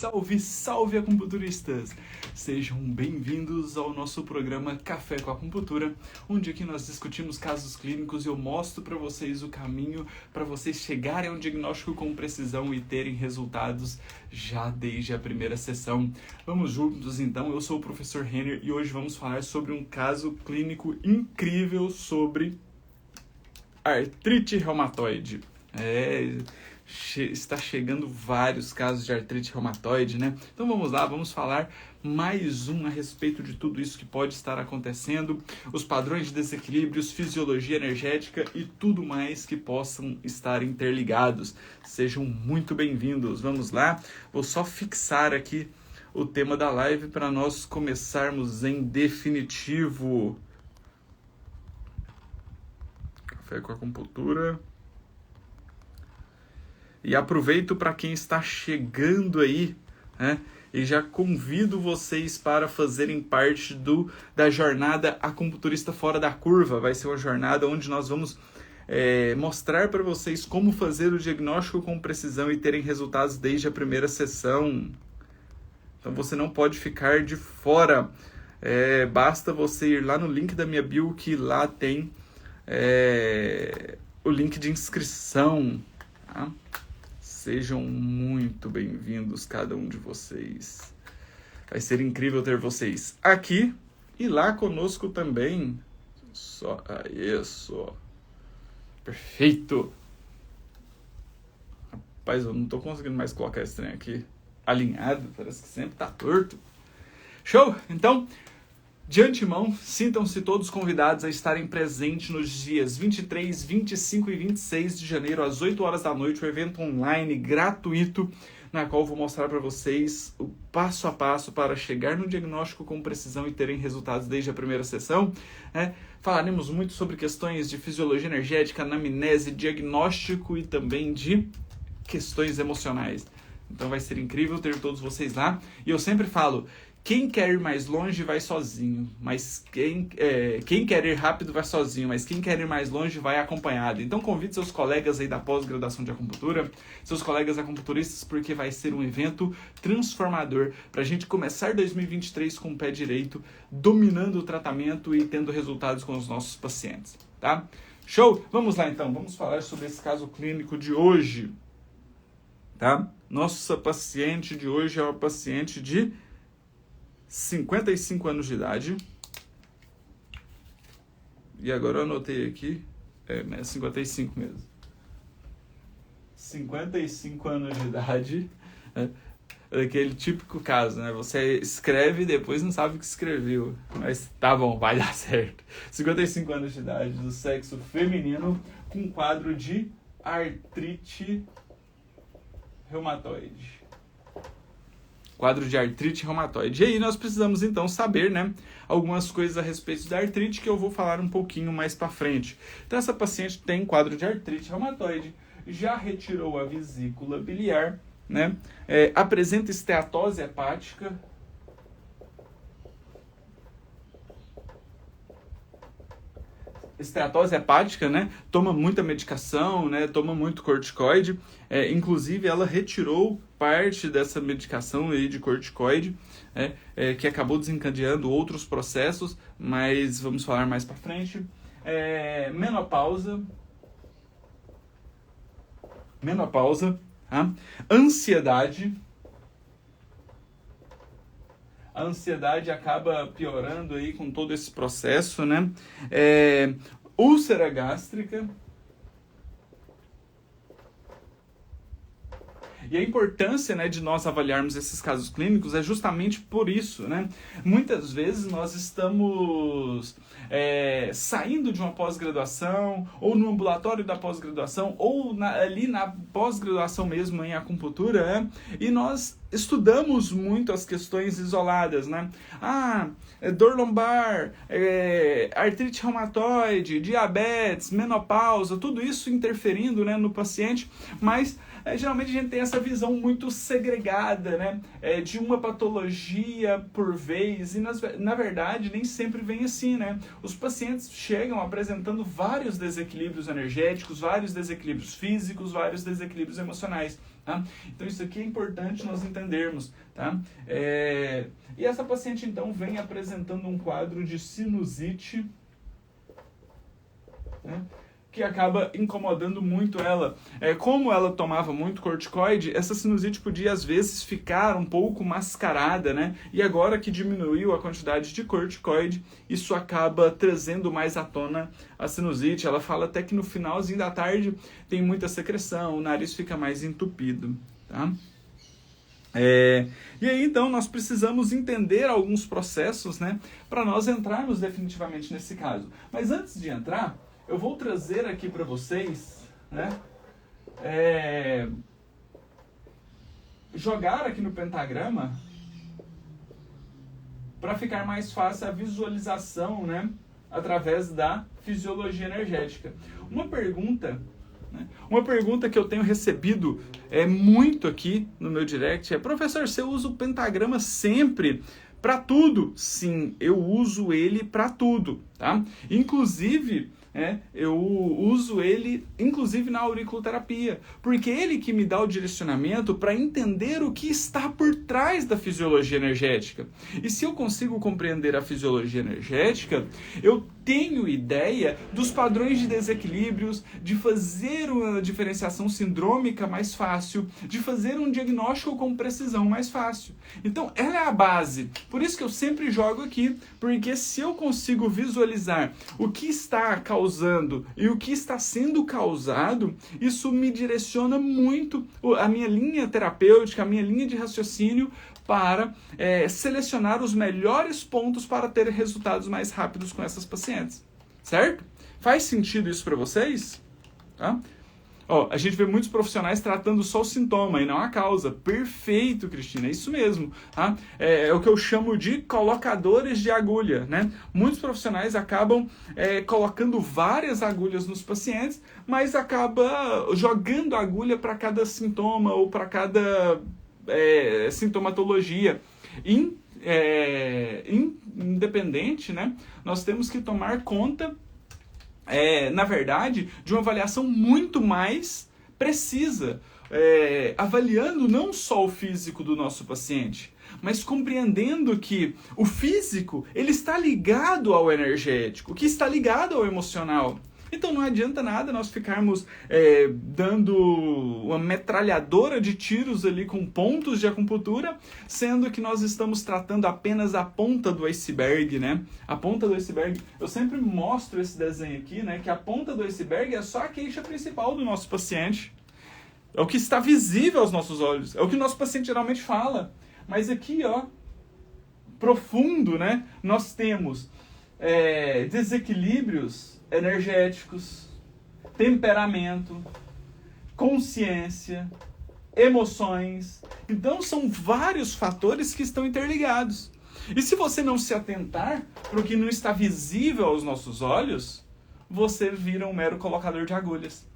Salve, salve acupunturistas! Sejam bem-vindos ao nosso programa Café com Acupuntura, onde aqui nós discutimos casos clínicos e eu mostro para vocês o caminho para vocês chegarem a um diagnóstico com precisão e terem resultados já desde a primeira sessão. Vamos juntos então, eu sou o professor Renner e hoje vamos falar sobre um caso clínico incrível sobre artrite reumatoide. Está chegando vários casos de artrite reumatoide, né? Então vamos lá, vamos falar mais a respeito de tudo isso que pode estar acontecendo, os padrões de desequilíbrios, fisiologia energética e tudo mais que possam estar interligados. Sejam muito bem-vindos. Vamos lá, vou só fixar aqui o tema da live para nós começarmos em definitivo. Café com Acupuntura. E aproveito para quem está chegando aí, né? E já convido vocês para fazerem parte da jornada Acupunturista Fora da Curva. Vai ser uma jornada onde nós vamos mostrar para vocês como fazer o diagnóstico com precisão e terem resultados desde a primeira sessão. Então você não pode ficar de fora. Basta você ir lá no link da minha bio, que lá tem o link de inscrição. Tá? Sejam muito bem-vindos, cada um de vocês. Vai ser incrível ter vocês aqui e lá conosco também. Isso. Perfeito. Rapaz, eu não tô conseguindo mais colocar esse trem aqui alinhado. Parece que sempre tá torto. Show? Então, de antemão, sintam-se todos convidados a estarem presentes nos dias 23, 25 e 26 de janeiro, às 8 horas da noite, um evento online gratuito, na qual vou mostrar para vocês o passo a passo para chegar no diagnóstico com precisão e terem resultados desde a primeira sessão. Falaremos muito sobre questões de fisiologia energética, anamnese, diagnóstico e também de questões emocionais. Então vai ser incrível ter todos vocês lá. E eu sempre falo, quem quer ir mais longe vai sozinho, mas quem quer ir rápido vai sozinho, mas quem quer ir mais longe vai acompanhado. Então convide seus colegas aí da pós-graduação de acupuntura, seus colegas acupunturistas, porque vai ser um evento transformador para a gente começar 2023 com o pé direito, dominando o tratamento e tendo resultados com os nossos pacientes, tá? Show? Vamos lá então, vamos falar sobre esse caso clínico de hoje, tá? Nossa paciente de hoje é uma paciente de 55 anos de idade. E agora eu anotei aqui. É 55 mesmo. 55 anos de idade. É aquele típico caso, né? Você escreve e depois não sabe o que escreveu. Mas tá bom, vai dar certo. 55 anos de idade, do sexo feminino, com quadro de artrite reumatoide. Quadro de artrite reumatoide. E aí nós precisamos então saber, né, algumas coisas a respeito da artrite que eu vou falar um pouquinho mais para frente. Então essa paciente tem quadro de artrite reumatoide, já retirou a vesícula biliar, né, apresenta esteatose hepática. Esteatose hepática, né? Toma muita medicação, né? Toma muito corticoide. Inclusive, ela retirou parte dessa medicação aí de corticoide, que acabou desencadeando outros processos, mas vamos falar mais para frente. Menopausa, tá? Ansiedade. A ansiedade acaba piorando aí com todo esse processo, né? Úlcera gástrica. E a importância, né, de nós avaliarmos esses casos clínicos é justamente por isso, né? Muitas vezes nós estamos saindo de uma pós-graduação, ou no ambulatório da pós-graduação, ou ali na pós-graduação mesmo em acupuntura, e nós estudamos muito as questões isoladas, né? Dor lombar, artrite reumatoide, diabetes, menopausa, tudo isso interferindo, né, no paciente, mas geralmente a gente tem essa visão muito segregada, né, de uma patologia por vez, e na verdade nem sempre vem assim, né? Os pacientes chegam apresentando vários desequilíbrios energéticos, vários desequilíbrios físicos, vários desequilíbrios emocionais. Tá? Então isso aqui é importante nós entendermos. Tá? E essa paciente então vem apresentando um quadro de sinusite, né, que acaba incomodando muito ela. Como ela tomava muito corticoide, essa sinusite podia às vezes ficar um pouco mascarada, né? E agora que diminuiu a quantidade de corticoide, isso acaba trazendo mais à tona a sinusite. Ela fala até que no finalzinho da tarde tem muita secreção, o nariz fica mais entupido, tá? E aí então nós precisamos entender alguns processos, né, para nós entrarmos definitivamente nesse caso. Mas antes de entrar, eu vou trazer aqui para vocês, né, jogar aqui no pentagrama para ficar mais fácil a visualização, né, através da fisiologia energética. Uma pergunta que eu tenho recebido muito aqui no meu direct é: professor, você usa o pentagrama sempre para tudo? Sim, eu uso ele para tudo, tá? Inclusive, eu uso ele inclusive na auriculoterapia, porque é ele que me dá o direcionamento para entender o que está por trás da fisiologia energética. E se eu consigo compreender a fisiologia energética, eu tenho ideia dos padrões de desequilíbrios, de fazer uma diferenciação sindrômica mais fácil, de fazer um diagnóstico com precisão mais fácil. Então, ela é a base. Por isso que eu sempre jogo aqui, porque se eu consigo visualizar o que está causando e o que está sendo causado, isso me direciona muito a minha linha terapêutica, a minha linha de raciocínio, para selecionar os melhores pontos para ter resultados mais rápidos com essas pacientes, certo? Faz sentido isso para vocês? Tá? A gente vê muitos profissionais tratando só o sintoma e não a causa. Perfeito, Cristina, é isso mesmo. Tá? É o que eu chamo de colocadores de agulha, né? Muitos profissionais acabam colocando várias agulhas nos pacientes, mas acaba jogando a agulha para cada sintoma ou para cada sintomatologia. Independente, né? Nós temos que tomar conta, na verdade, de uma avaliação muito mais precisa, avaliando não só o físico do nosso paciente, mas compreendendo que o físico ele está ligado ao energético, que está ligado ao emocional. Então não adianta nada nós ficarmos dando uma metralhadora de tiros ali com pontos de acupuntura, sendo que nós estamos tratando apenas a ponta do iceberg, né? A ponta do iceberg. Eu sempre mostro esse desenho aqui, né? Que a ponta do iceberg é só a queixa principal do nosso paciente. É o que está visível aos nossos olhos. É o que o nosso paciente geralmente fala. Mas aqui, profundo, né? Nós temos desequilíbrios energéticos, temperamento, consciência, emoções. Então são vários fatores que estão interligados. E se você não se atentar para o que não está visível aos nossos olhos, você vira um mero colocador de agulhas.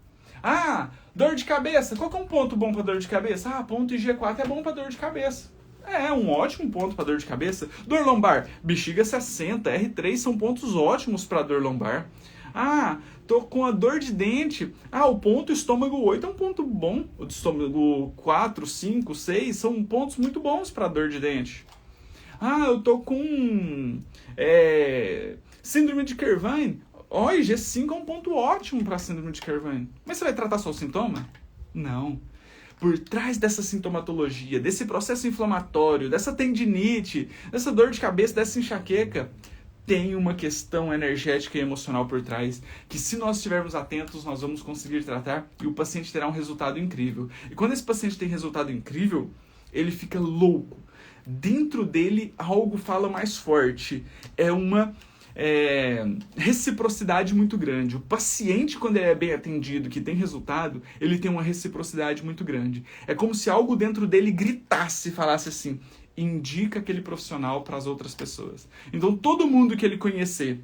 Dor de cabeça. Qual que é um ponto bom para dor de cabeça? Ponto IG4 é bom para dor de cabeça. É um ótimo ponto para dor de cabeça. Dor lombar, bexiga 60, R3 são pontos ótimos para dor lombar. Tô com a dor de dente. O ponto estômago 8 é um ponto bom. O estômago 4, 5, 6 são pontos muito bons para dor de dente. Eu tô com síndrome de Kervane. IG5 é um ponto ótimo para síndrome de Kervane. Mas você vai tratar só o sintoma? Não. Por trás dessa sintomatologia, desse processo inflamatório, dessa tendinite, dessa dor de cabeça, dessa enxaqueca, tem uma questão energética e emocional por trás, que se nós estivermos atentos, nós vamos conseguir tratar e o paciente terá um resultado incrível. E quando esse paciente tem resultado incrível, ele fica louco. Dentro dele, algo fala mais forte. É uma reciprocidade muito grande. O paciente, quando ele é bem atendido, que tem resultado, ele tem uma reciprocidade muito grande. É como se algo dentro dele gritasse e falasse assim: indica aquele profissional para as outras pessoas. Então, todo mundo que ele conhecer,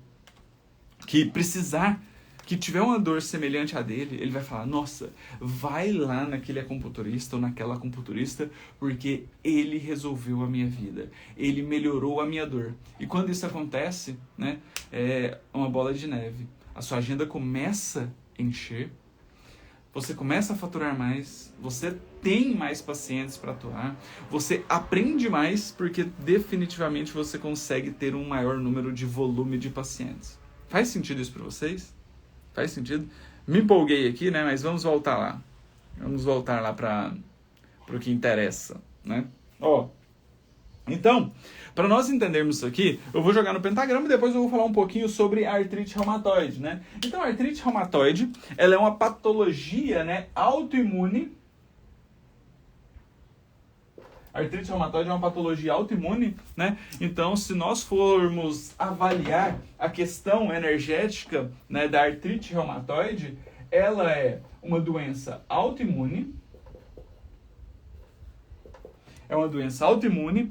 que precisar, que tiver uma dor semelhante à dele, ele vai falar: nossa, vai lá naquele acupunturista ou naquela acupunturista, porque ele resolveu a minha vida, ele melhorou a minha dor. E quando isso acontece, né, é uma bola de neve. A sua agenda começa a encher, você começa a faturar mais, você tem mais pacientes para atuar, você aprende mais porque definitivamente você consegue ter um maior número de volume de pacientes. Faz sentido isso para vocês? Faz sentido? Me empolguei aqui, né? Mas vamos voltar lá. Vamos voltar lá para o que interessa, né? Então, para nós entendermos isso aqui, eu vou jogar no pentagrama e depois eu vou falar um pouquinho sobre a artrite reumatoide, né? Então, a artrite reumatoide, ela é uma patologia, né, autoimune. A artrite reumatoide é uma patologia autoimune, né? Então, se nós formos avaliar a questão energética, né, da artrite reumatoide, ela é uma doença autoimune. É uma doença autoimune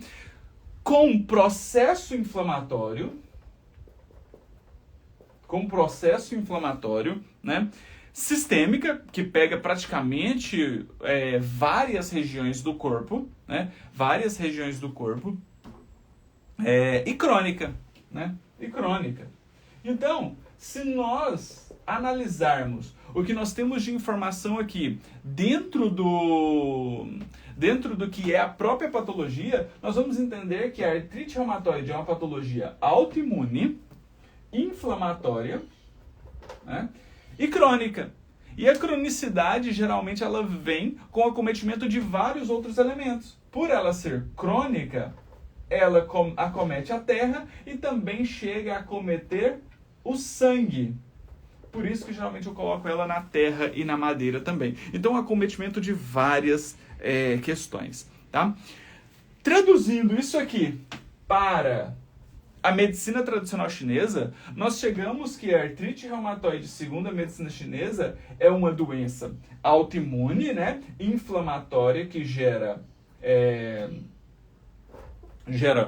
com processo inflamatório, né? Sistêmica, que pega praticamente várias regiões do corpo, né? Várias regiões do corpo, e crônica, né? E crônica. Então, se nós analisarmos o que nós temos de informação aqui dentro do que é a própria patologia, nós vamos entender que a artrite reumatoide é uma patologia autoimune, inflamatória, né, e crônica. E a cronicidade, geralmente, ela vem com o acometimento de vários outros elementos. Por ela ser crônica, ela acomete a terra e também chega a acometer o sangue. Por isso que geralmente eu coloco ela na terra e na madeira também. Então, acometimento de várias questões, tá? Traduzindo isso aqui para a medicina tradicional chinesa, nós chegamos que a artrite reumatoide, segundo a medicina chinesa, é uma doença autoimune, né, inflamatória, que gera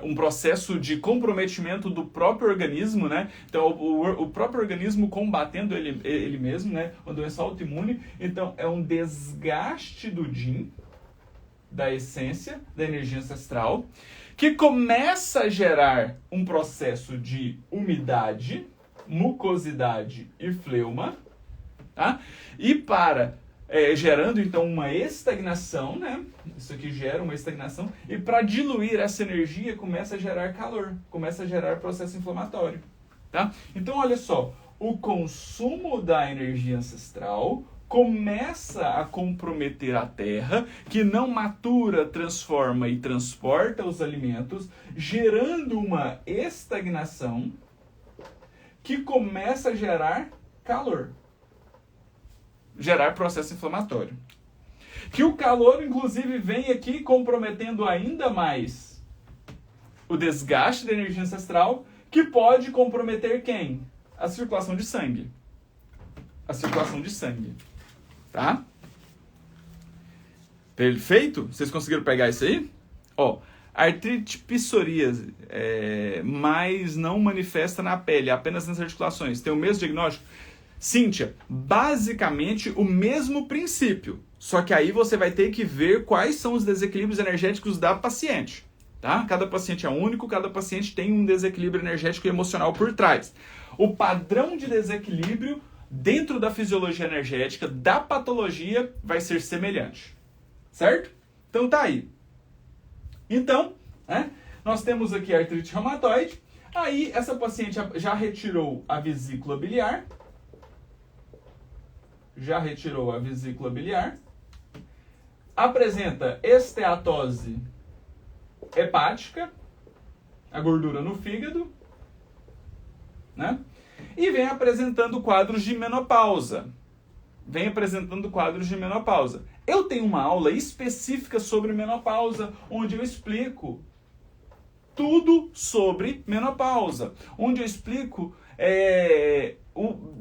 um processo de comprometimento do próprio organismo, né? Então, o próprio organismo combatendo ele mesmo, né? Uma doença autoimune. Então, é um desgaste do yin, da essência, da energia ancestral, que começa a gerar um processo de umidade, mucosidade e fleuma, tá? E gerando, então, uma estagnação, né? Isso aqui gera uma estagnação. E para diluir essa energia, começa a gerar calor. Começa a gerar processo inflamatório, tá? Então, olha só. O consumo da energia ancestral começa a comprometer a terra, que não matura, transforma e transporta os alimentos, gerando uma estagnação que começa a gerar calor. Gerar processo inflamatório. Que o calor, inclusive, vem aqui comprometendo ainda mais o desgaste da energia ancestral, que pode comprometer quem? A circulação de sangue. A circulação de sangue. Tá? Perfeito? Vocês conseguiram pegar isso aí? Artrite psoríase, mas não manifesta na pele, apenas nas articulações. Tem o mesmo diagnóstico? Cíntia, basicamente o mesmo princípio, só que aí você vai ter que ver quais são os desequilíbrios energéticos da paciente, tá? Cada paciente é único, cada paciente tem um desequilíbrio energético e emocional por trás. O padrão de desequilíbrio dentro da fisiologia energética da patologia vai ser semelhante, certo? Então tá aí. Então, né, nós temos aqui a artrite reumatoide, aí essa paciente já retirou a vesícula biliar, apresenta esteatose hepática, a gordura no fígado, né? E vem apresentando quadros de menopausa. Eu tenho uma aula específica sobre menopausa, onde eu explico tudo sobre menopausa. Onde eu explico...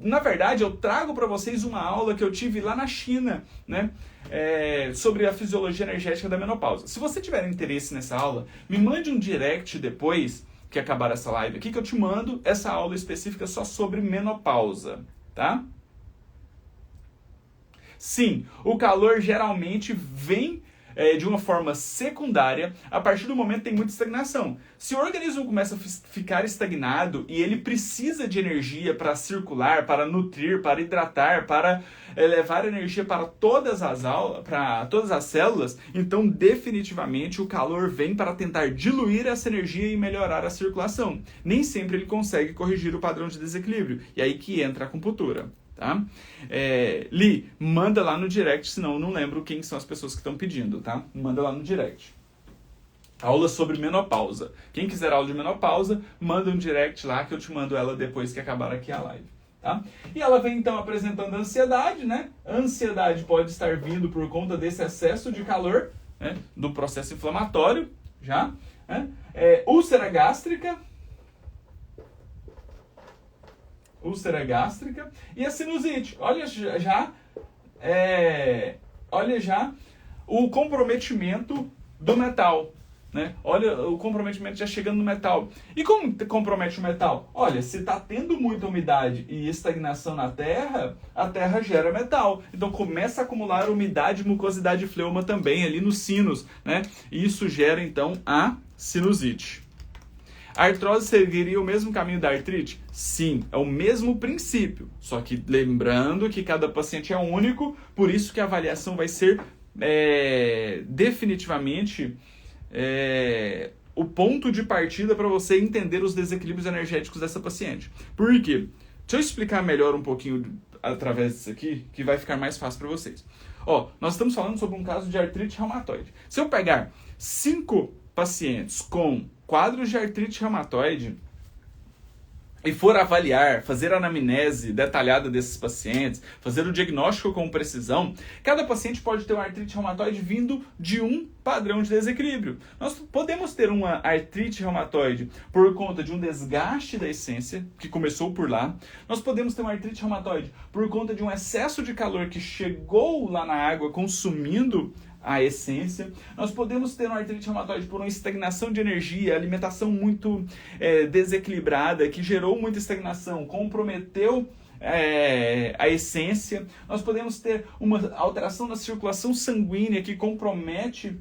na verdade, eu trago para vocês uma aula que eu tive lá na China, né? Sobre a fisiologia energética da menopausa. Se você tiver interesse nessa aula, me mande um direct depois que acabar essa live aqui, que eu te mando essa aula específica só sobre menopausa, tá? Sim, o calor geralmente vem de uma forma secundária a partir do momento que tem muita estagnação. Se o organismo começa a ficar estagnado e ele precisa de energia para circular, para nutrir, para hidratar, para levar energia para todas as células, então definitivamente o calor vem para tentar diluir essa energia e melhorar a circulação. Nem sempre ele consegue corrigir o padrão de desequilíbrio. E aí que entra a acupuntura. Tá? Li, manda lá no direct, senão eu não lembro quem são as pessoas que estão pedindo, tá? Manda lá no direct. Aula sobre menopausa. Quem quiser aula de menopausa, manda um direct lá que eu te mando ela depois que acabar aqui a live. Tá? E ela vem então apresentando a ansiedade, né? A ansiedade pode estar vindo por conta desse excesso de calor, né? Do processo inflamatório, já. Né? Úlcera gástrica e a sinusite. Olha já o comprometimento do metal, né? Olha o comprometimento já chegando no metal. E como compromete o metal? Olha, se está tendo muita umidade e estagnação na terra, a terra gera metal. Então começa a acumular umidade, mucosidade e fleuma também ali nos sinos, né? E isso gera então a sinusite. A artrose seguiria o mesmo caminho da artrite? Sim, é o mesmo princípio. Só que lembrando que cada paciente é único, por isso que a avaliação vai ser definitivamente o ponto de partida para você entender os desequilíbrios energéticos dessa paciente. Por quê? Deixa eu explicar melhor um pouquinho através disso aqui, que vai ficar mais fácil para vocês. Nós estamos falando sobre um caso de artrite reumatoide. Se eu pegar 5 pacientes com quadros de artrite reumatoide e for avaliar, fazer a anamnese detalhada desses pacientes, fazer o diagnóstico com precisão, cada paciente pode ter uma artrite reumatoide vindo de um padrão de desequilíbrio. Nós podemos ter uma artrite reumatoide por conta de um desgaste da essência, que começou por lá. Nós podemos ter uma artrite reumatoide por conta de um excesso de calor que chegou lá na água, consumindo a essência. Nós podemos ter uma artrite reumatoide por uma estagnação de energia, alimentação muito desequilibrada, que gerou muita estagnação, comprometeu a essência. Nós podemos ter uma alteração na circulação sanguínea que compromete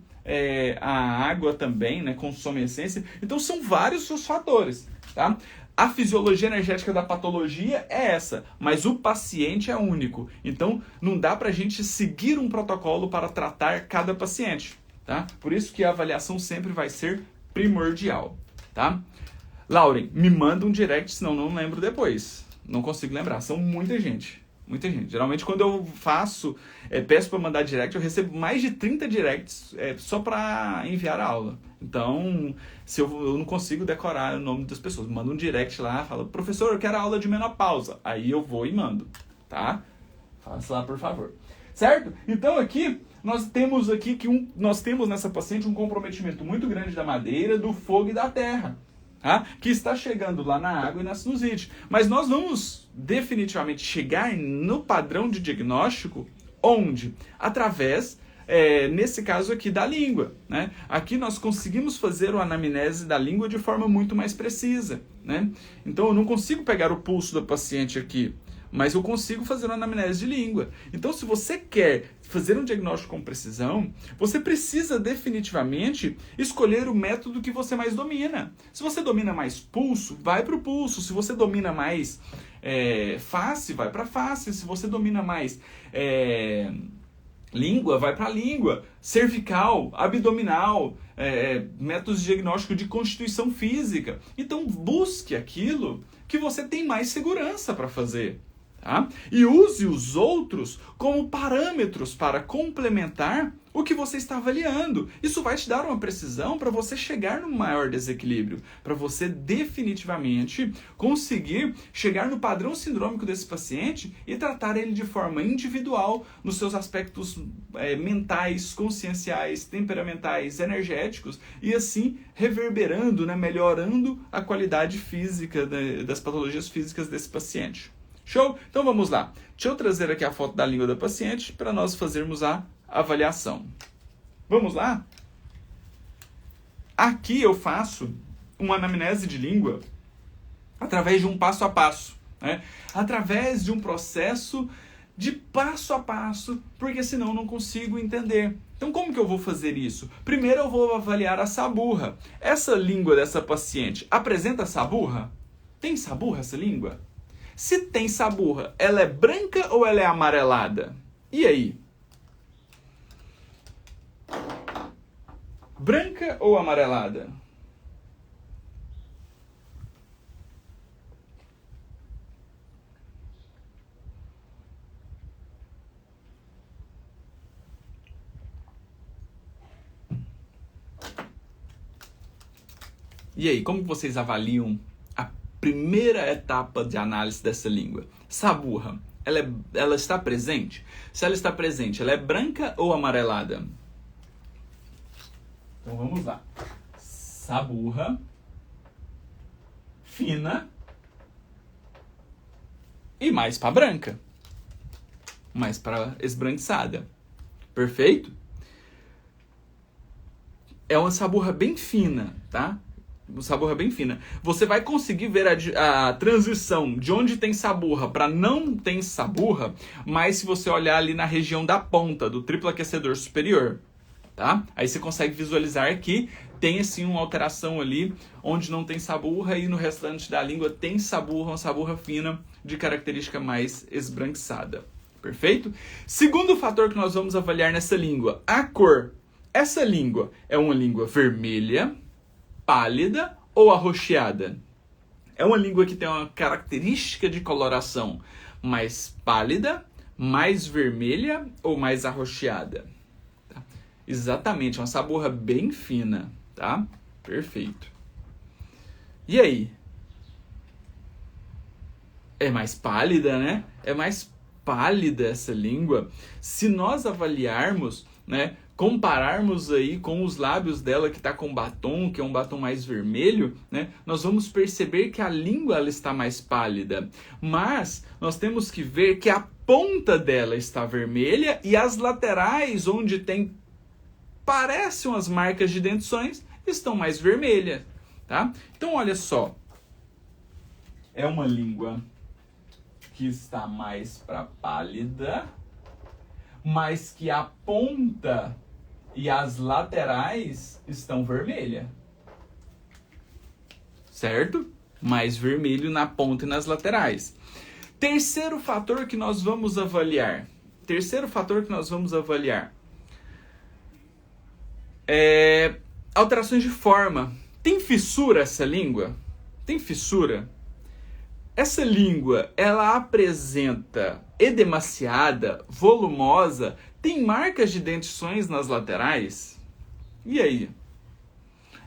a água também, né, consome a essência. Então são vários os fatores, tá? A fisiologia energética da patologia é essa, mas o paciente é único. Então, não dá para a gente seguir um protocolo para tratar cada paciente, tá? Por isso que a avaliação sempre vai ser primordial, tá? Lauren, me manda um direct, senão não lembro depois. Não consigo lembrar, são muita gente. Muita gente. Geralmente, quando eu peço para mandar direct, eu recebo mais de 30 directs só para enviar a aula. Então, se eu não consigo decorar o nome das pessoas, manda um direct lá, fala, professor, eu quero a aula de menopausa. Aí eu vou e mando, tá? Faça lá, por favor. Certo? Então, aqui, nós temos nessa paciente um comprometimento muito grande da madeira, do fogo e da terra. Tá? Que está chegando lá na água e na sinusite. Mas nós vamos definitivamente chegar no padrão de diagnóstico onde? Através, nesse caso aqui, da língua. Né? Aqui nós conseguimos fazer a anamnese da língua de forma muito mais precisa. Né? Então eu não consigo pegar o pulso do paciente aqui, mas eu consigo fazer uma anamnese de língua. Então, se você quer fazer um diagnóstico com precisão, você precisa definitivamente escolher o método que você mais domina. Se você domina mais pulso, vai para o pulso. Se você domina mais face, vai para face. Se você domina mais língua, vai para a língua. Cervical, abdominal, métodos de diagnóstico de constituição física. Então, busque aquilo que você tem mais segurança para fazer. Tá? E use os outros como parâmetros para complementar o que você está avaliando. Isso vai te dar uma precisão para você chegar no maior desequilíbrio, para você definitivamente conseguir chegar no padrão sindrômico desse paciente e tratar ele de forma individual nos seus aspectos mentais, conscienciais, temperamentais, energéticos e assim reverberando, né, melhorando a qualidade física das patologias físicas desse paciente. Show? Então vamos lá. Deixa eu trazer aqui a foto da língua da paciente para nós fazermos a avaliação. Vamos lá? Aqui eu faço uma anamnese de língua através de um passo a passo, né? Através de um processo de passo a passo, porque senão eu não consigo entender. Então como que eu vou fazer isso? Primeiro eu vou avaliar a saburra. Essa língua dessa paciente apresenta saburra? Tem saburra essa língua? Se tem saburra, ela é branca ou ela é amarelada? E aí? Branca ou amarelada? E aí, como vocês avaliam a primeira etapa de análise dessa língua? Saburra, ela está presente? Se ela está presente, ela é branca ou amarelada? Então vamos lá. Saburra, fina e mais para branca. Mais para esbranquiçada. Perfeito? É uma saburra bem fina, tá? Uma saburra bem fina. Você vai conseguir ver a transição de onde tem saburra para não tem saburra, mas se você olhar ali na região da ponta do triplo aquecedor superior, tá? Aí você consegue visualizar que tem assim uma alteração ali onde não tem saburra e no restante da língua tem saburra, uma saburra fina de característica mais esbranquiçada. Perfeito? Segundo fator que nós vamos avaliar nessa língua, a cor. Essa língua é uma língua vermelha, pálida ou arroxeada? É uma língua que tem uma característica de coloração mais pálida, mais vermelha ou mais arroxeada? Tá? Exatamente, uma saburra bem fina, tá? Perfeito. E aí? É mais pálida, né? É mais pálida essa língua. Se nós avaliarmos, né, compararmos aí com os lábios dela que está com batom, que é um batom mais vermelho, né, nós vamos perceber que a língua ela está mais pálida. Mas nós temos que ver que a ponta dela está vermelha e as laterais, onde tem parecem umas marcas de dentições, estão mais vermelhas, tá? Então olha só, é uma língua que está mais para pálida, mas que a ponta e as laterais estão vermelhas. Certo? Mais vermelho na ponta e nas laterais. Terceiro fator que nós vamos avaliar. É alterações de forma. Tem fissura essa língua? Tem fissura? Essa língua, ela apresenta edemaciada, volumosa, tem marcas de dentições nas laterais? E aí?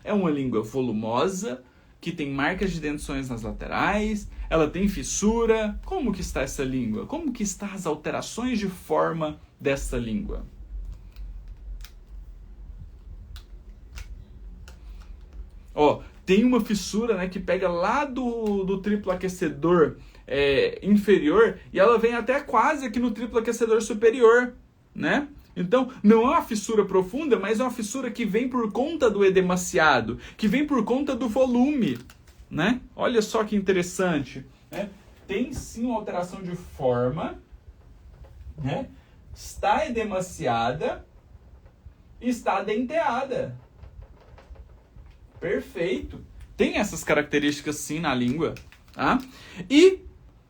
É uma língua volumosa, que tem marcas de dentições nas laterais, ela tem fissura. Como que está essa língua? Como que estão as alterações de forma dessa língua? Ó, tem uma fissura, né, que pega lá do triplo aquecedor inferior e ela vem até quase aqui no triplo aquecedor superior, né? Então, não é uma fissura profunda, mas é uma fissura que vem por conta do edemaciado, que vem por conta do volume, né? Olha só que interessante, né? Tem sim uma alteração de forma, né? Está edemaciada e está denteada. Perfeito. Tem essas características sim na língua, tá? E,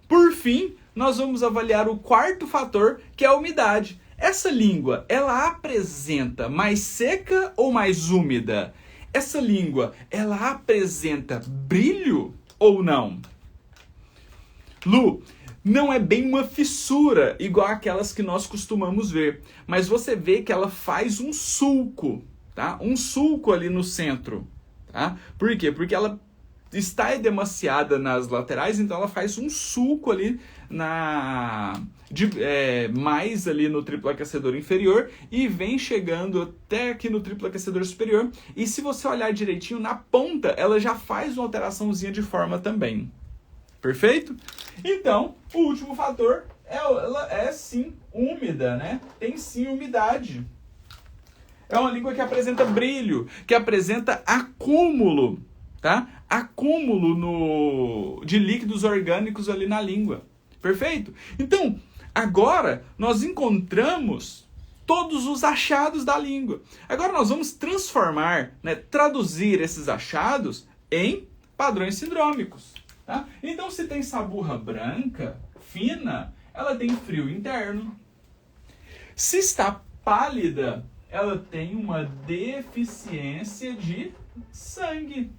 por fim, nós vamos avaliar o quarto fator, que é a umidade. Essa língua, ela apresenta mais seca ou mais úmida? Essa língua, ela apresenta brilho ou não? Lu, não é bem uma fissura igual aquelas que nós costumamos ver, mas você vê que ela faz um sulco, tá? Um sulco ali no centro, tá? Por quê? Porque ela está edemaciada nas laterais, então ela faz um sulco ali mais ali no triplo aquecedor inferior e vem chegando até aqui no triplo aquecedor superior. E se você olhar direitinho, na ponta ela já faz uma alteraçãozinha de forma também. Perfeito? Então, o último fator ela é sim úmida, né? Tem sim umidade. É uma língua que apresenta brilho, que apresenta acúmulo, tá? Acúmulo de líquidos orgânicos ali na língua. Perfeito? Então, Agora, nós encontramos todos os achados da língua. Agora nós vamos transformar, né, traduzir esses achados em padrões sindrômicos. Tá? Então, se tem saburra branca, fina, ela tem frio interno. Se está pálida, ela tem uma deficiência de sangue.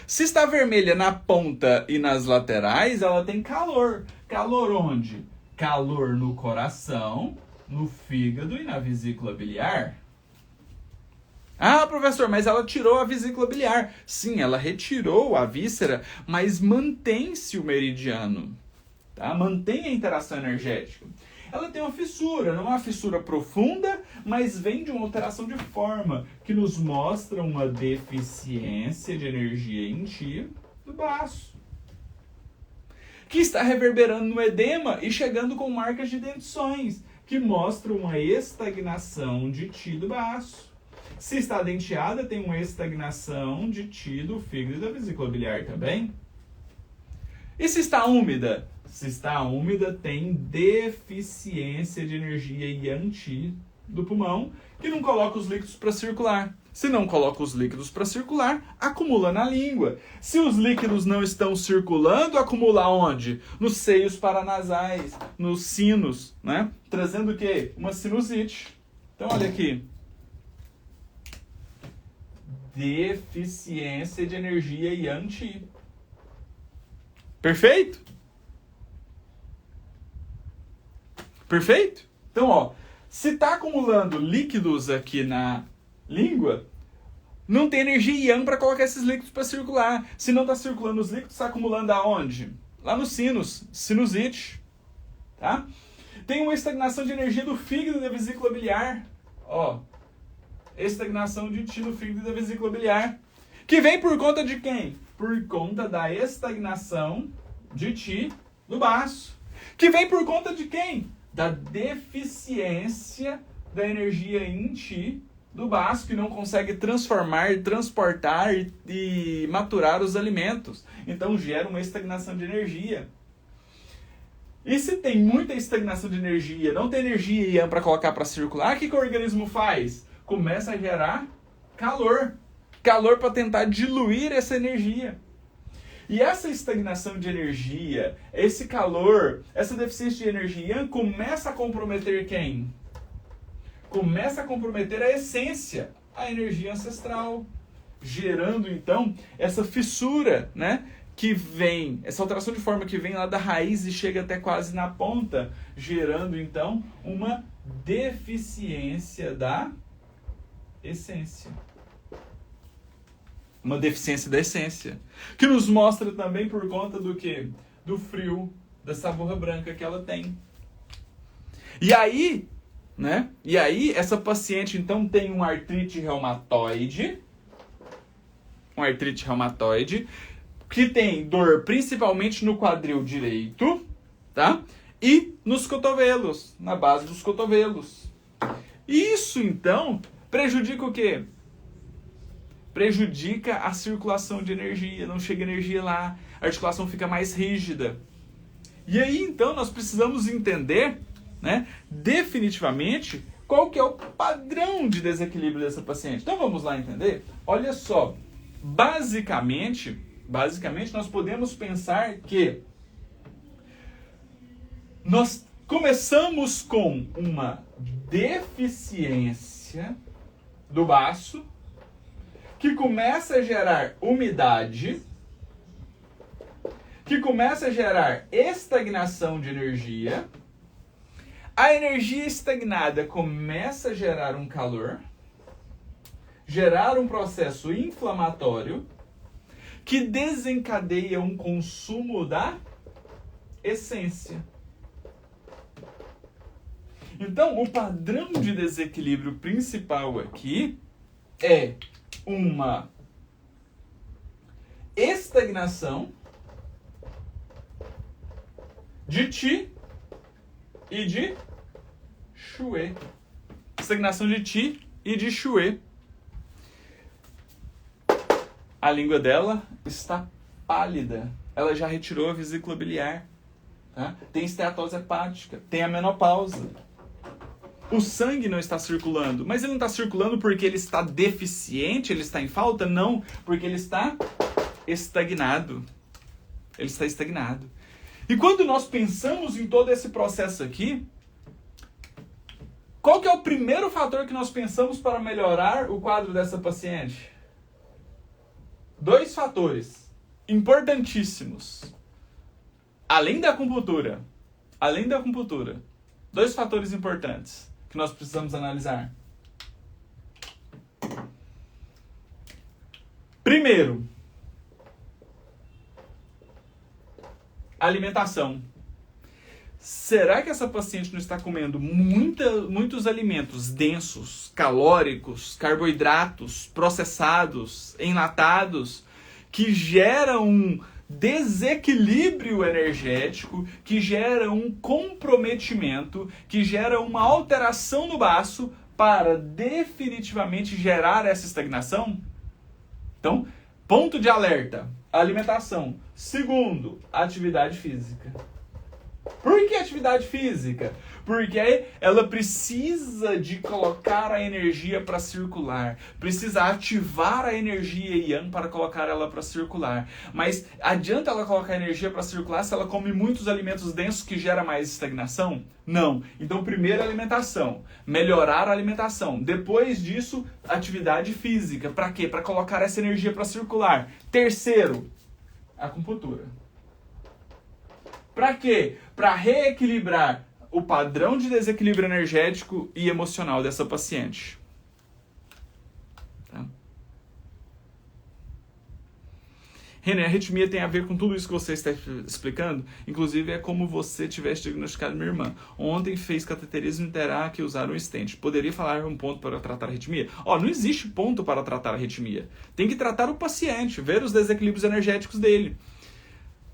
Se está vermelha na ponta e nas laterais, ela tem calor. Calor onde? Calor no coração, no fígado e na vesícula biliar. Ah, professor, mas ela tirou a vesícula biliar. Sim, ela retirou a víscera, mas mantém-se o meridiano. Tá? Mantém a interação energética. Ela tem uma fissura, não é uma fissura profunda, mas vem de uma alteração de forma, que nos mostra uma deficiência de energia em ti do baço, que está reverberando no edema e chegando com marcas de dentições, que mostram uma estagnação de ti do baço. Se está denteada, tem uma estagnação de ti do fígado e da vesícula biliar também. E se está úmida? Se está úmida, tem deficiência de energia yang-chi do pulmão, que não coloca os líquidos para circular. Se não coloca os líquidos para circular, acumula na língua. Se os líquidos não estão circulando, acumula onde? Nos seios paranasais, nos sinos, né? Trazendo o quê? Uma sinusite. Então, olha aqui. Deficiência de energia yang-chi. Perfeito? Perfeito? Então, ó, se está acumulando líquidos aqui na língua, não tem energia yang para colocar esses líquidos para circular. Se não está circulando os líquidos, está acumulando aonde? Lá nos sinos, sinusite. Tá? Tem uma estagnação de energia do fígado e da vesícula biliar. Ó, estagnação de ti no fígado e da vesícula biliar. Que vem por conta de quem? Por conta da estagnação de ti no baço. Que vem por conta de quem? Da deficiência da energia em ti do baço, que não consegue transformar, transportar e maturar os alimentos. Então gera uma estagnação de energia. E se tem muita estagnação de energia, não tem energia para colocar para circular, o que o organismo faz? Começa a gerar calor. Calor para tentar diluir essa energia. E essa estagnação de energia, esse calor, essa deficiência de energia começa a comprometer quem? Começa a comprometer a essência, a energia ancestral, gerando então essa fissura, né? Que vem, essa alteração de forma que vem lá da raiz e chega até quase na ponta, gerando então uma deficiência da essência. Uma deficiência da essência. Que nos mostra também por conta do quê? Do frio, da saburra branca que ela tem. E aí, né? E aí, essa paciente então tem um artrite reumatoide. Um artrite reumatoide. Que tem dor principalmente no quadril direito, tá? E nos cotovelos, na base dos cotovelos. Isso, então, prejudica o quê? Prejudica a circulação de energia, não chega energia lá, a articulação fica mais rígida. E aí, então, nós precisamos entender, né, definitivamente, qual que é o padrão de desequilíbrio dessa paciente. Então, vamos lá entender? Olha só, basicamente, nós podemos pensar que nós começamos com uma deficiência do baço, que começa a gerar umidade, que começa a gerar estagnação de energia. A energia estagnada começa a gerar um calor, gerar um processo inflamatório, que desencadeia um consumo da essência. Então, o padrão de desequilíbrio principal aqui é uma estagnação de Qi e de Xue. Estagnação de Qi e de Xue. A língua dela está pálida. Ela já retirou a vesícula biliar. Tá? Tem esteatose hepática, tem a menopausa. O sangue não está circulando, mas ele não está circulando porque ele está deficiente, ele está em falta? Não, porque ele está estagnado. Ele está estagnado. E quando nós pensamos em todo esse processo aqui, qual que é o primeiro fator que nós pensamos para melhorar o quadro dessa paciente? 2 fatores importantíssimos. Além da acupuntura, 2 fatores importantes que nós precisamos analisar. Primeiro, alimentação. Será que essa paciente não está comendo muitos alimentos densos, calóricos, carboidratos, processados, enlatados, que geram um desequilíbrio energético, que gera um comprometimento, que gera uma alteração no baço para definitivamente gerar essa estagnação? Então, ponto de alerta, alimentação. Segundo, atividade física. Por que atividade física? Porque ela precisa de colocar a energia para circular. Precisa ativar a energia Yang para colocar ela para circular. Mas adianta ela colocar a energia para circular se ela come muitos alimentos densos que gera mais estagnação? Não. Então, primeiro, alimentação. Melhorar a alimentação. Depois disso, atividade física. Para quê? Para colocar essa energia para circular. Terceiro, acupuntura. Para quê? Para reequilibrar o padrão de desequilíbrio energético e emocional dessa paciente. Tá? René, a arritmia tem a ver com tudo isso que você está explicando? Inclusive é como você tivesse diagnosticado minha irmã. Ontem fez cateterismo e terá que usar um stent. Poderia falar um ponto para tratar a arritmia? Não existe ponto para tratar a arritmia. Tem que tratar o paciente, ver os desequilíbrios energéticos dele.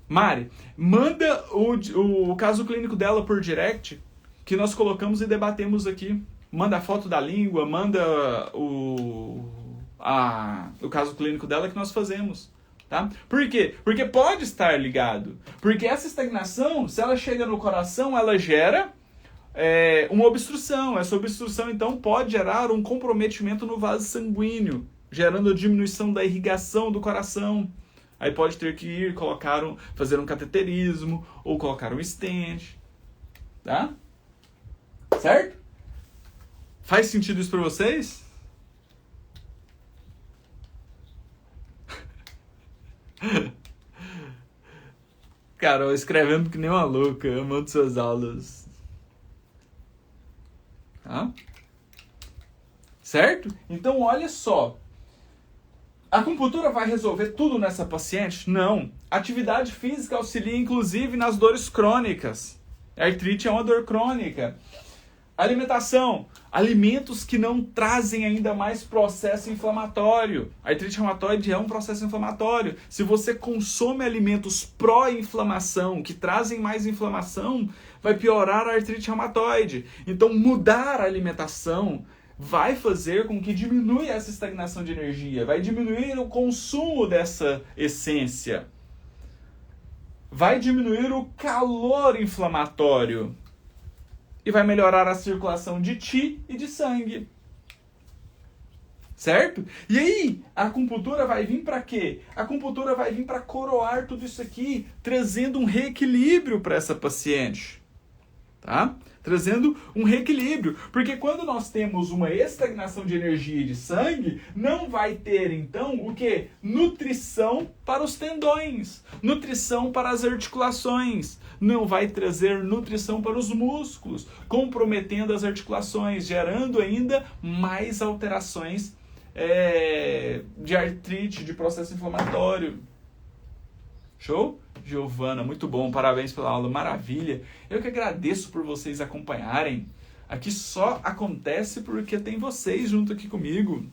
Mari, manda o caso clínico dela por direct, que nós colocamos e debatemos aqui. Manda a foto da língua, manda o caso clínico dela que nós fazemos. Tá? Por quê? Porque pode estar ligado. Porque essa estagnação, se ela chega no coração, ela gera uma obstrução. Essa obstrução, então, pode gerar um comprometimento no vaso sanguíneo, gerando a diminuição da irrigação do coração. Aí pode ter que ir fazer um cateterismo ou colocar um stent. Tá? Certo? Faz sentido isso para vocês? Carol, escrevendo que nem uma louca, amando suas aulas. Tá? Certo? Então, olha só. A acupuntura vai resolver tudo nessa paciente? Não. Atividade física auxilia, inclusive, nas dores crônicas. A artrite é uma dor crônica. Alimentação. Alimentos que não trazem ainda mais processo inflamatório. A artrite reumatoide é um processo inflamatório. Se você consome alimentos pró-inflamação, que trazem mais inflamação, vai piorar a artrite reumatoide. Então, mudar a alimentação vai fazer com que diminua essa estagnação de energia, vai diminuir o consumo dessa essência, vai diminuir o calor inflamatório e vai melhorar a circulação de Qi e de sangue. Certo? E aí, a acupuntura vai vir para quê? A acupuntura vai vir para coroar tudo isso aqui, trazendo um reequilíbrio para essa paciente. Tá? Trazendo um reequilíbrio. Porque quando nós temos uma estagnação de energia e de sangue, não vai ter, então, o quê? Nutrição para os tendões, nutrição para as articulações, não vai trazer nutrição para os músculos, comprometendo as articulações, gerando ainda mais alterações de artrite, de processo inflamatório. Show? Giovana, muito bom, parabéns pela aula, maravilha. Eu que agradeço por vocês acompanharem. Aqui só acontece porque tem vocês junto aqui comigo.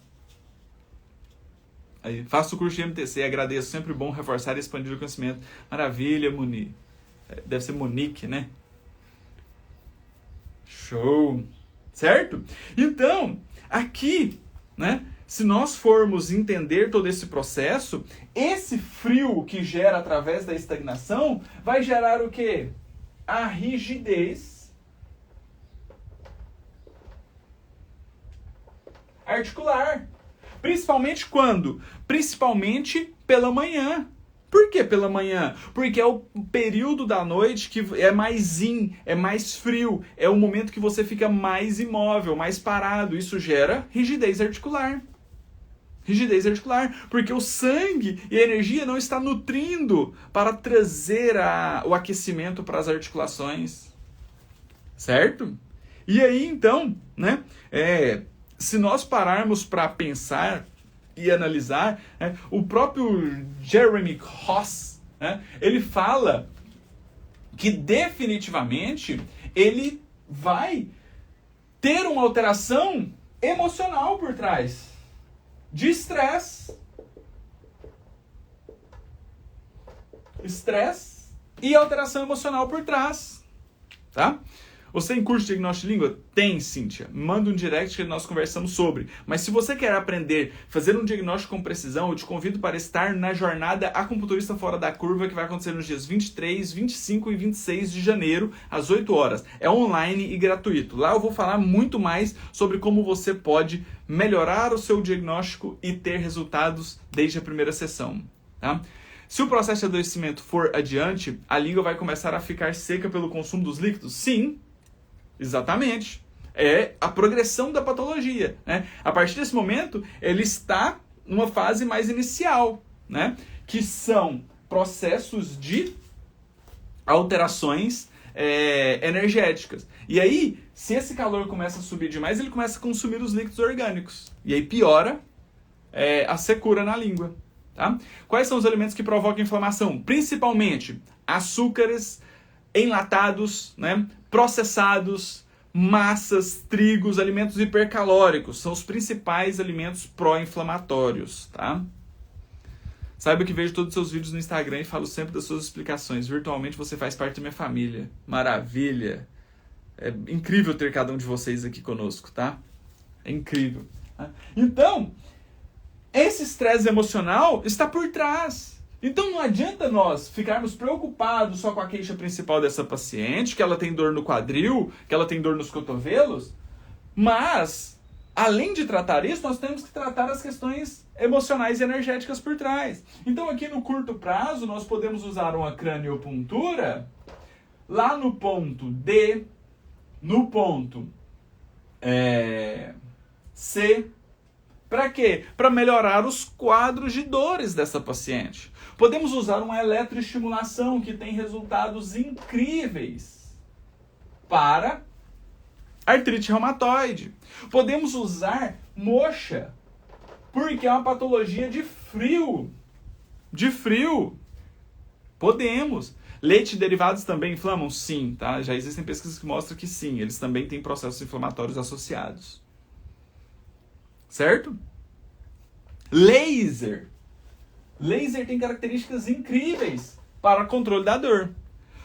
Aí, faço o curso de MTC, agradeço, sempre bom reforçar e expandir o conhecimento. Maravilha, Moni. Deve ser Monique, né? Show! Certo? Então, aqui, né? Se nós formos entender todo esse processo, esse frio que gera através da estagnação vai gerar o quê? a rigidez articular. Principalmente quando? Principalmente pela manhã. Por que pela manhã? Porque é o período da noite que é mais é mais frio, é o momento que você fica mais imóvel, mais parado. Isso gera rigidez articular. Rigidez articular, porque o sangue e a energia não está nutrindo para trazer o aquecimento para as articulações. Certo? E aí, então, né, se nós pararmos para pensar e analisar, né, o próprio Jeremy Ross, né, ele fala que definitivamente ele vai ter uma alteração emocional por trás de estresse e alteração emocional por trás, tá? Você tem curso de diagnóstico de língua? Tem, Cíntia. Manda um direct que nós conversamos sobre. Mas se você quer aprender a fazer um diagnóstico com precisão, eu te convido para estar na jornada Acupunturista Fora da Curva, que vai acontecer nos dias 23, 25 e 26 de janeiro, às 8 horas. É online e gratuito. Lá eu vou falar muito mais sobre como você pode melhorar o seu diagnóstico e ter resultados desde a primeira sessão, tá? Se o processo de adoecimento for adiante, a língua vai começar a ficar seca pelo consumo dos líquidos? Sim. Exatamente. É a progressão da patologia, né? A partir desse momento, ele está numa fase mais inicial, né? Que são processos de alterações energéticas. E aí, se esse calor começa a subir demais, ele começa a consumir os líquidos orgânicos. E aí piora a secura na língua. Tá? Quais são os alimentos que provocam inflamação? Principalmente açúcares, enlatados, né? Processados, massas, trigos, alimentos hipercalóricos. São os principais alimentos pró-inflamatórios. Tá? Saiba que vejo todos os seus vídeos no Instagram e falo sempre das suas explicações. Virtualmente você faz parte da minha família. Maravilha! É incrível ter cada um de vocês aqui conosco, tá? É incrível. Tá? Então, esse estresse emocional está por trás. Então não adianta nós ficarmos preocupados só com a queixa principal dessa paciente, que ela tem dor no quadril, que ela tem dor nos cotovelos, mas, além de tratar isso, nós temos que tratar as questões emocionais e energéticas por trás. Então aqui no curto prazo, nós podemos usar uma craniopuntura lá no ponto D, no ponto C. Para quê? Para melhorar os quadros de dores dessa paciente. Podemos usar uma eletroestimulação que tem resultados incríveis para artrite reumatoide. Podemos usar moxa, porque é uma patologia de frio. De frio. Podemos. Leite e derivados também inflamam? Sim, tá? Já existem pesquisas que mostram que sim, eles também têm processos inflamatórios associados. Certo? Laser. Laser tem características incríveis para controle da dor.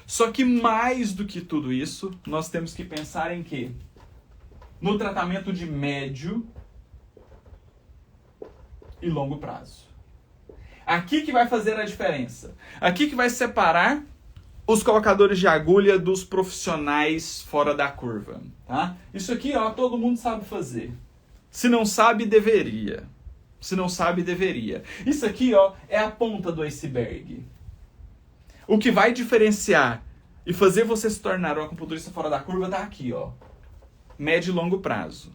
Só que mais do que tudo isso, nós temos que pensar em quê? No tratamento de médio e longo prazo. Aqui que vai fazer a diferença. Aqui que vai separar os colocadores de agulha dos profissionais fora da curva. Tá? Isso aqui, ó, todo mundo sabe fazer. Se não sabe, deveria. Se não sabe, deveria. Isso aqui, ó, é a ponta do iceberg. O que vai diferenciar e fazer você se tornar um acupunturista fora da curva tá aqui, ó. Médio e longo prazo.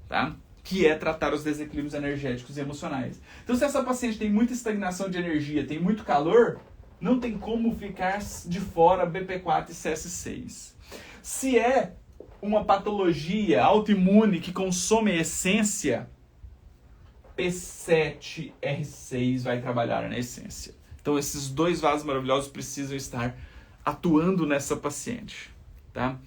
Tá? Que é tratar os desequilíbrios energéticos e emocionais. Então, se essa paciente tem muita estagnação de energia, tem muito calor, não tem como ficar de fora BP4 e CS6. Se é uma patologia autoimune que consome a essência, P7R6 vai trabalhar na essência. Então esses dois vasos maravilhosos precisam estar atuando nessa paciente. Tá?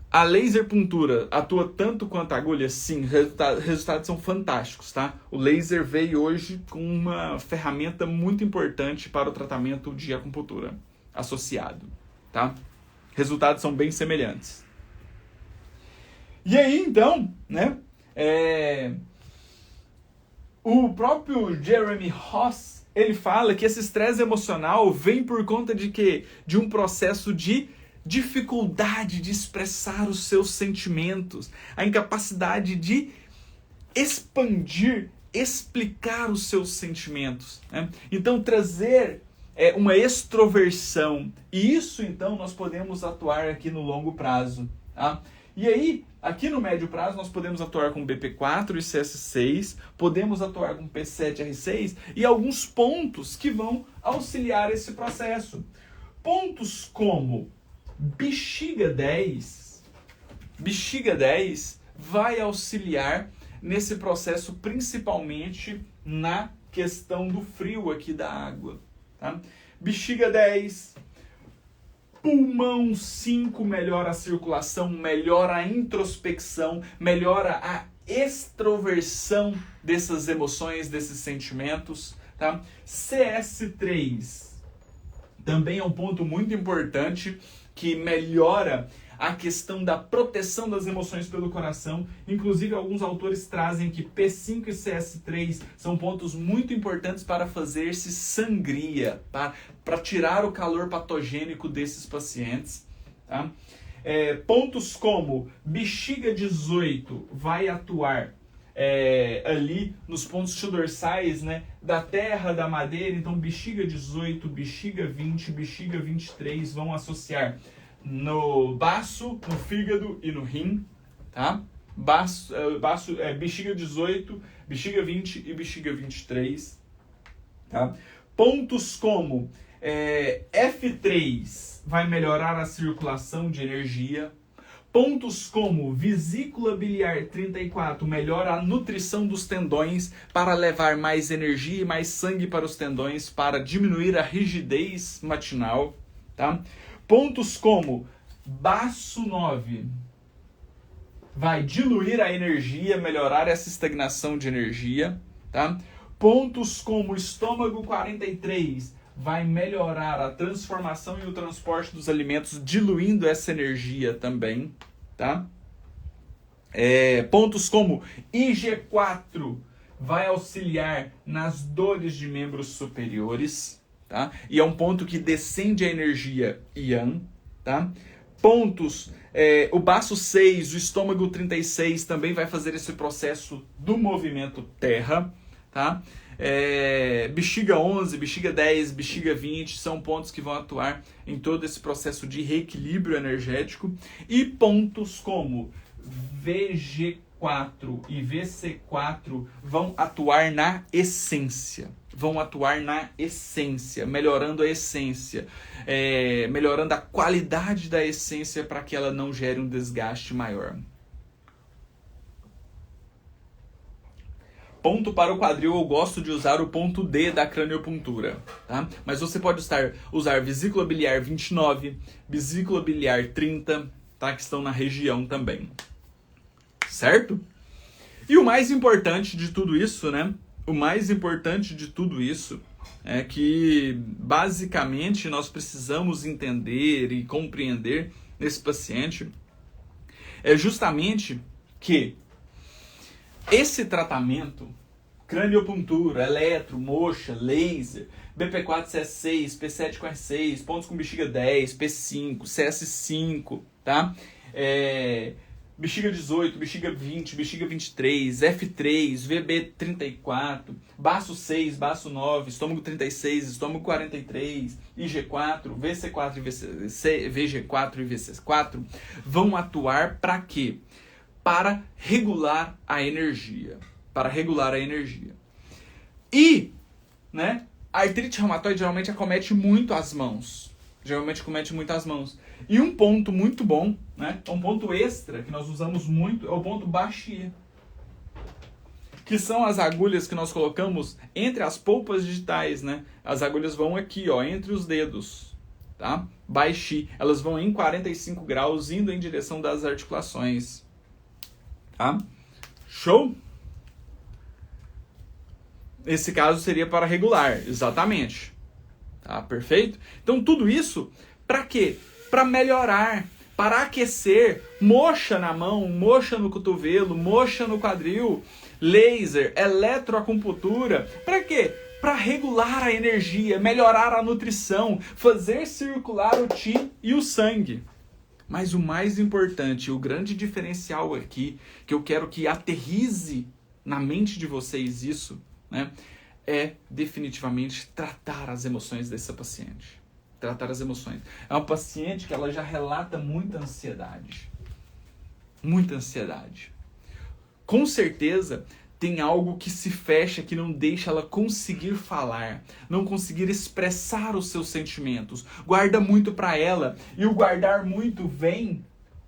A laser puntura atua tanto quanto a agulha? Sim, resultados são fantásticos. Tá? O laser veio hoje com uma ferramenta muito importante para o tratamento de acupuntura associado. Tá? Resultados são bem semelhantes. E aí, então, né, o próprio Jeremy Ross, ele fala que esse estresse emocional vem por conta de quê? De um processo de dificuldade de expressar os seus sentimentos, a incapacidade de expandir, explicar os seus sentimentos, né? Então, trazer uma extroversão. E isso, então, nós podemos atuar aqui no longo prazo, tá? E aí, aqui no médio prazo, nós podemos atuar com BP4 e CS6, podemos atuar com P7R6 e alguns pontos que vão auxiliar esse processo. Pontos como bexiga 10 vai auxiliar nesse processo, principalmente na questão do frio aqui da água, tá? Bexiga 10, pulmão 5 melhora a circulação, melhora a introspecção, melhora a extroversão dessas emoções, desses sentimentos, tá? CS3 também é um ponto muito importante que melhora a questão da proteção das emoções pelo coração. Inclusive, alguns autores trazem que P5 e CS3 são pontos muito importantes para fazer-se sangria, tá? Para tirar o calor patogênico desses pacientes. Tá? Pontos como bexiga 18 vai atuar ali nos pontos dorsais, né, da terra, da madeira. Então, bexiga 18, bexiga 20, bexiga 23 vão associar no baço, no fígado e no rim, tá? Bexiga 18, bexiga 20 e bexiga 23, tá? Pontos como F3 vai melhorar a circulação de energia. Pontos como vesícula biliar 34 melhora a nutrição dos tendões para levar mais energia e mais sangue para os tendões, para diminuir a rigidez matinal, tá? Pontos como baço 9 vai diluir a energia, melhorar essa estagnação de energia, tá? Pontos como estômago 43 vai melhorar a transformação e o transporte dos alimentos, diluindo essa energia também, tá? Pontos como IG4 vai auxiliar nas dores de membros superiores, tá? E é um ponto que descende a energia Yang, tá? Pontos, o baço 6, o estômago 36 também vai fazer esse processo do movimento terra, tá? Bexiga 11, bexiga 10, bexiga 20 são pontos que vão atuar em todo esse processo de reequilíbrio energético. E pontos como VG4 e VC4 vão atuar na essência. Melhorando a essência, melhorando a qualidade da essência para que ela não gere um desgaste maior. Ponto para o quadril, eu gosto de usar o ponto D da craniopuntura, tá? Mas você pode usar vesícula biliar 29, vesícula biliar 30, tá? Que estão na região também. Certo? E o mais importante de tudo isso, né? O mais importante de tudo isso é que, basicamente, nós precisamos entender e compreender nesse paciente é justamente que esse tratamento, craniopuntura, eletro, moxa, laser, BP4, CS6, P7 com R6, pontos com bexiga 10, P5, CS5, tá? Bexiga 18, bexiga 20, bexiga 23, F3, VB34, baço 6, baço 9, estômago 36, estômago 43, IG4, VC4 e VG4 e VC4 vão atuar para quê? Para regular a energia. E, né, a artrite reumatoide geralmente acomete muito as mãos. E um ponto muito bom, né, um ponto extra que nós usamos muito é o ponto Bachier, que são as agulhas que nós colocamos entre as polpas digitais, né? As agulhas vão aqui, ó, entre os dedos, tá? Bachier, elas vão em 45 graus indo em direção das articulações. Tá? Show? Esse caso seria para regular, exatamente. Tá? Perfeito? Então tudo isso para quê? Para melhorar, para aquecer, moxa na mão, moxa no cotovelo, moxa no quadril, laser, eletroacupuntura. Para quê? Para regular a energia, melhorar a nutrição, fazer circular o Qi e o sangue. Mas o mais importante, o grande diferencial aqui, que eu quero que aterrize na mente de vocês isso, né, é definitivamente tratar as emoções dessa paciente. Tratar as emoções. É uma paciente que ela já relata muita ansiedade. Muita ansiedade. Com certeza tem algo que se fecha, que não deixa ela conseguir falar, não conseguir expressar os seus sentimentos. Guarda muito para ela, e o guardar muito vem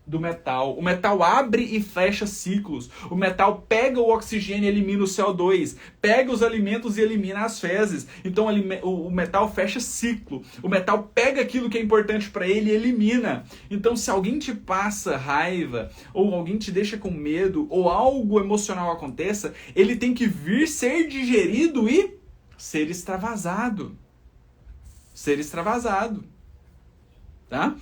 do metal. O metal abre e fecha ciclos. O metal pega o oxigênio e elimina o CO2. Pega os alimentos e elimina as fezes. Então o metal fecha ciclo. O metal pega aquilo que é importante para ele e elimina. Então se alguém te passa raiva, ou alguém te deixa com medo, ou algo emocional aconteça, ele tem que vir ser digerido e ser extravasado. Ser extravasado. Tá?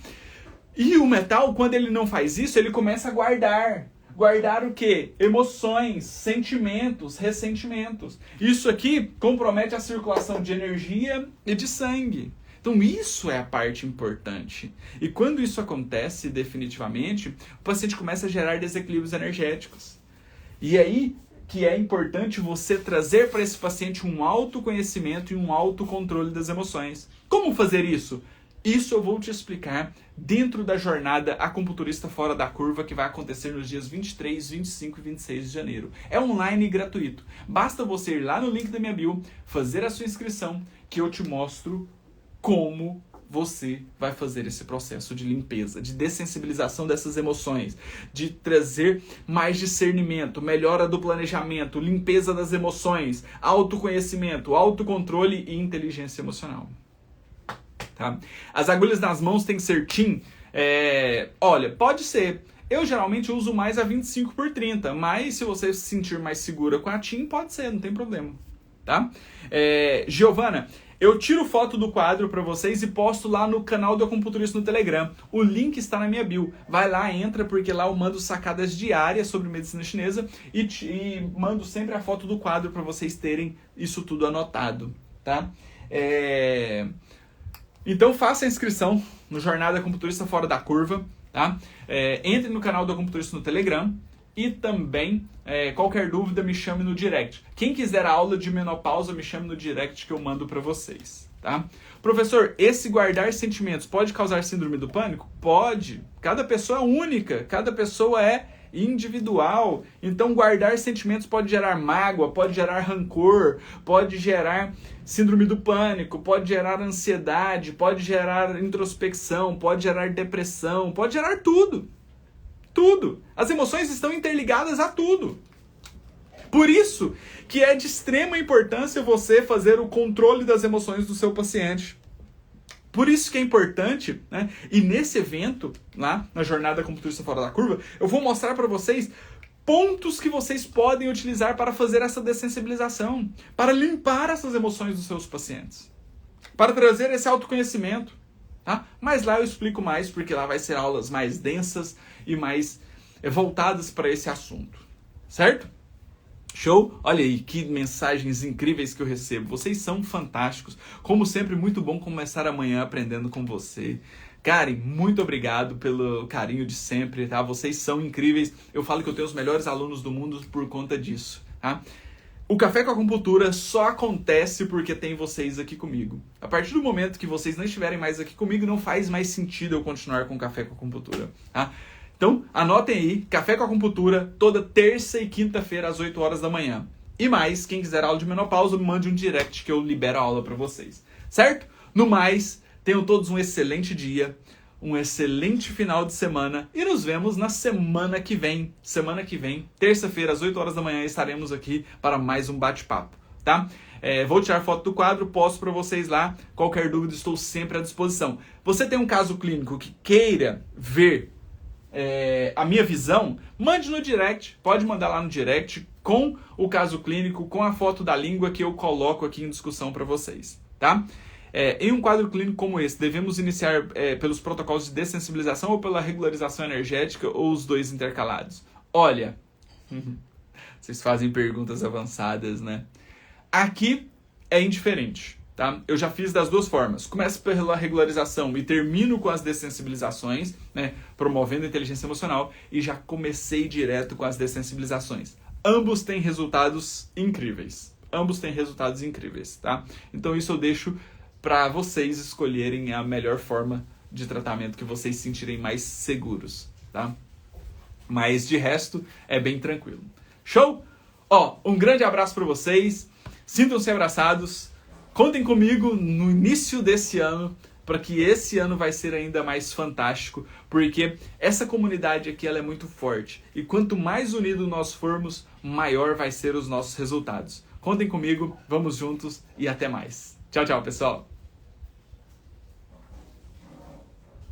E o metal, quando ele não faz isso, ele começa a guardar. Guardar o quê? Emoções, sentimentos, ressentimentos. Isso aqui compromete a circulação de energia e de sangue. Então isso é a parte importante. E quando isso acontece definitivamente, o paciente começa a gerar desequilíbrios energéticos. E aí que é importante você trazer para esse paciente um autoconhecimento e um autocontrole das emoções. Como fazer isso? Isso eu vou te explicar dentro da jornada Acupunturista Fora da Curva, que vai acontecer nos dias 23, 25 e 26 de janeiro. É online e gratuito. Basta você ir lá no link da minha bio, fazer a sua inscrição, que eu te mostro como você vai fazer esse processo de limpeza, de dessensibilização dessas emoções, de trazer mais discernimento, melhora do planejamento, limpeza das emoções, autoconhecimento, autocontrole e inteligência emocional. Tá? As agulhas nas mãos tem que ser TIM. Olha, pode ser. Eu geralmente uso mais a 25x30, mas se você se sentir mais segura com a TIM, pode ser, não tem problema. Tá? Giovana, eu tiro foto do quadro para vocês e posto lá no canal do Acupunturista no Telegram. O link está na minha bio. Vai lá, entra, porque lá eu mando sacadas diárias sobre medicina chinesa e mando sempre a foto do quadro para vocês terem isso tudo anotado. Tá? Então faça a inscrição no Jornada Acupunturista Fora da Curva, tá? Entre no canal do Acupunturista no Telegram e também, qualquer dúvida, me chame no direct. Quem quiser a aula de menopausa, me chame no direct que eu mando para vocês, tá? Professor, esse guardar sentimentos pode causar síndrome do pânico? Pode. Cada pessoa é única, cada pessoa é individual. Então guardar sentimentos pode gerar mágoa, pode gerar rancor, pode gerar síndrome do pânico, pode gerar ansiedade, pode gerar introspecção, pode gerar depressão, pode gerar tudo. Tudo. As emoções estão interligadas a tudo. Por isso que é de extrema importância você fazer o controle das emoções do seu paciente. Por isso que é importante, né? E nesse evento, lá na Jornada Acupunturista Fora da Curva, eu vou mostrar para vocês pontos que vocês podem utilizar para fazer essa dessensibilização, para limpar essas emoções dos seus pacientes, para trazer esse autoconhecimento. Tá? Mas lá eu explico mais, porque lá vai ser aulas mais densas e mais voltadas para esse assunto. Certo? Show? Olha aí, que mensagens incríveis que eu recebo. Vocês são fantásticos. Como sempre, muito bom começar amanhã aprendendo com você. Karen, muito obrigado pelo carinho de sempre, tá? Vocês são incríveis. Eu falo que eu tenho os melhores alunos do mundo por conta disso, tá? O Café com Acupuntura só acontece porque tem vocês aqui comigo. A partir do momento que vocês não estiverem mais aqui comigo, não faz mais sentido eu continuar com o Café com Acupuntura, tá? Então, anotem aí, Café com Acupuntura, toda terça e quinta-feira às 8 horas da manhã. E mais, quem quiser aula de menopausa, me mande um direct que eu libero a aula para vocês. Certo? No mais, tenham todos um excelente dia, um excelente final de semana e nos vemos na semana que vem. Semana que vem, terça-feira às 8 horas da manhã, estaremos aqui para mais um bate-papo, tá? Vou tirar foto do quadro, posto para vocês lá. Qualquer dúvida, estou sempre à disposição. Você tem um caso clínico que queira ver a minha visão, mande no direct, pode mandar lá no direct com o caso clínico, com a foto da língua que eu coloco aqui em discussão para vocês, tá? Em um quadro clínico como esse, devemos iniciar pelos protocolos de dessensibilização ou pela regularização energética ou os dois intercalados? Olha, vocês fazem perguntas avançadas, né? Aqui é indiferente. Tá? Eu já fiz das duas formas. Começo pela regularização e termino com as dessensibilizações, né? Promovendo a inteligência emocional, e já comecei direto com as dessensibilizações. Ambos têm resultados incríveis. Ambos têm resultados incríveis, tá? Então isso eu deixo para vocês escolherem a melhor forma de tratamento que vocês se sentirem mais seguros, tá? Mas de resto é bem tranquilo. Show? Ó, um grande abraço para vocês. Sintam-se abraçados. Contem comigo no início desse ano, para que esse ano vai ser ainda mais fantástico, porque essa comunidade aqui ela é muito forte. E quanto mais unidos nós formos, maior vai ser os nossos resultados. Contem comigo, vamos juntos e até mais. Tchau, tchau, pessoal!